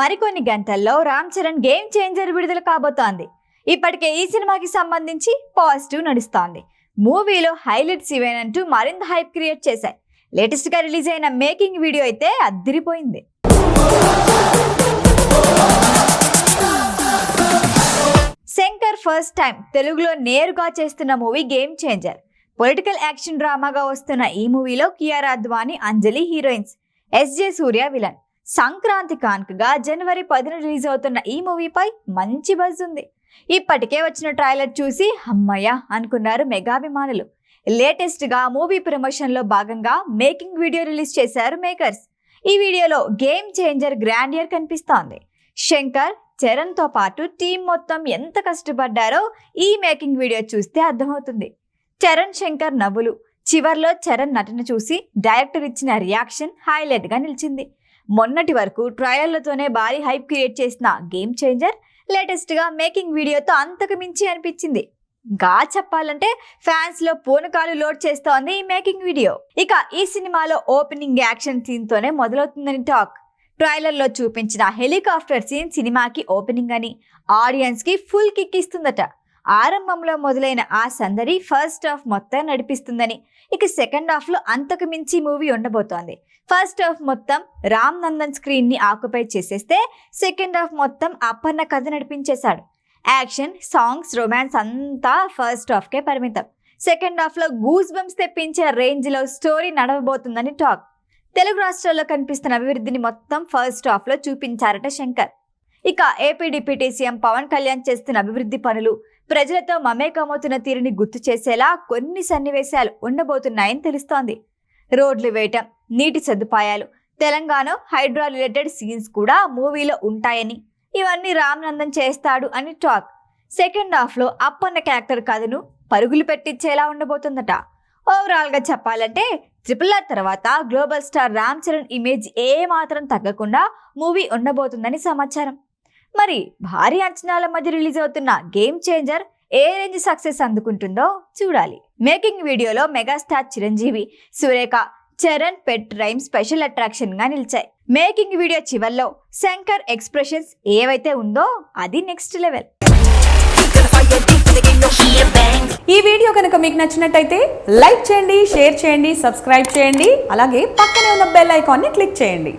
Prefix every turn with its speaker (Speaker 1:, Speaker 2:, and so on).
Speaker 1: మరికొన్ని గంటల్లో Ram Charan game changer విడుదల కాబోతోంది. ఇప్పటికే ఈ సినిమాకి సంబంధించి పాజిటివ్ నడుస్తోంది. మూవీలో హైలైట్స్ ఇవేనంటూ మరింత హైప్ క్రియేట్ చేశాయి. లేటెస్ట్ గా రిలీజ్ అయిన మేకింగ్ వీడియో అయితే అద్దిరిపోయింది. శంకర్ ఫస్ట్ టైం తెలుగులో నేరుగా చేస్తున్న movie Game Changer. Political action డ్రామాగా వస్తున్న ఈ మూవీలో Kiara Advani, Anjali heroines, SJ Surya villain. Sankranti కానుకగా జనవరి 10న రిలీజ్ అవుతున్న ఈ మూవీపై మంచి బజ్ ఉంది. ఇప్పటికే వచ్చిన ట్రైలర్ చూసి అమ్మయ్య అనుకున్నారు మెగాభిమానులు. లేటెస్ట్ గా మూవీ ప్రమోషన్ లో భాగంగా మేకింగ్ వీడియో రిలీజ్ చేశారు మేకర్స్. ఈ వీడియోలో గేమ్ చేంజర్ గ్రాండియర్ కనిపిస్తోంది. శంకర్, చరణ్ తో పాటు టీం మొత్తం ఎంత కష్టపడ్డారో ఈ మేకింగ్ వీడియో చూస్తే అర్థమవుతుంది. చరణ్, శంకర్ నవ్వులు, చివర్లో చరణ్ నటన చూసి డైరెక్టర్ ఇచ్చిన రియాక్షన్ హైలైట్ గా నిలిచింది. మొన్నటి వరకు ట్రయల్లతోనే భారీ హైప్ క్రియేట్ చేసిన గేమ్ చేంజర్ లేటెస్ట్ గా మేకింగ్ వీడియోతో అంతకు మించి అనిపించింది. గా చెప్పాలంటే ఫ్యాన్స్ లో పూనకాలు లోడ్ చేస్తోంది ఈ మేకింగ్ వీడియో. ఇక ఈ సినిమాలో ఓపెనింగ్ యాక్షన్ సీన్ తోనే మొదలవుతుందని టాక్. ట్రైలర్ లో చూపించిన హెలికాప్టర్ సీన్ సినిమాకి ఓపెనింగ్ అని, ఆడియన్స్ కి ఫుల్ కిక్ ఇస్తుందట. ఆరంభంలో మొదలైన ఆ సందడి ఫస్ట్ హాఫ్ మొత్తం నడిపిస్తుందని, ఇక సెకండ్ హాఫ్ లో అంతకు మించి మూవీ ఉండబోతోంది. ఫస్ట్ హాఫ్ మొత్తం రామ్ నందన్ స్క్రీన్ ని ఆక్యుపై చేసేస్తే సెకండ్ హాఫ్ మొత్తం అప్పన్న కథ నడిపించేశాడు. యాక్షన్, సాంగ్స్, రొమాన్స్ అంతా ఫస్ట్ హాఫ్ కే పరిమితం. సెకండ్ హాఫ్ లో గూస్ బంప్స్ తెప్పించే రేంజ్ లో స్టోరీ నడవబోతుందని టాక్. తెలుగు రాష్ట్రాల్లో కనిపిస్తున్న అభివృద్ధిని మొత్తం ఫస్ట్ హాఫ్ లో చూపించారట శంకర్. ఇక AP deputy CM Pawan Kalyan చేస్తున్న అభివృద్ధి పనులు, ప్రజలతో మమేకమవుతున్న తీరుని గుర్తు చేసేలా కొన్ని సన్నివేశాలు ఉండబోతున్నాయని తెలుస్తోంది. రోడ్లు వేయటం, నీటి సదుపాయాలు, తెలంగాణ హైడ్రా రిలేటెడ్ సీన్స్ కూడా మూవీలో ఉంటాయని, ఇవన్నీ రామ్ నందన్ చేస్తాడు అని టాక్. సెకండ్ హాఫ్ లో అప్పన్న క్యారెక్టర్ కథను పరుగులు పెట్టించేలా ఉండబోతుందట. ఓవరాల్ గా చెప్పాలంటే RRR తర్వాత global star Ram Charan image ఏ మాత్రం తగ్గకుండా మూవీ ఉండబోతుందని సమాచారం. మరి భారీ అంచనాల మధ్య రిలీజ్ అవుతున్న గేమ్ చేంజర్ ఏ రేంజ్ సక్సెస్ అందుకుంటుందో చూడాలి. మేకింగ్ వీడియోలో మెగాస్టార్ చిరంజీవి, సురేఖ, చరణ్ పెట్ రైమ్ స్పెషల్ అట్రాక్షన్ గా నిలిచాయి. మేకింగ్ వీడియో చివర్లో శంకర్ ఎక్స్ప్రెషన్స్ ఏవైతే ఉందో అది నెక్స్ట్ లెవెల్.
Speaker 2: ఈ వీడియో కనుక మీకు నచ్చినట్టయితే లైక్ చేయండి, షేర్ చేయండి, సబ్స్క్రైబ్ చేయండి. అలాగే పక్కనే ఉన్న బెల్ ఐకాన్ని క్లిక్ చేయండి.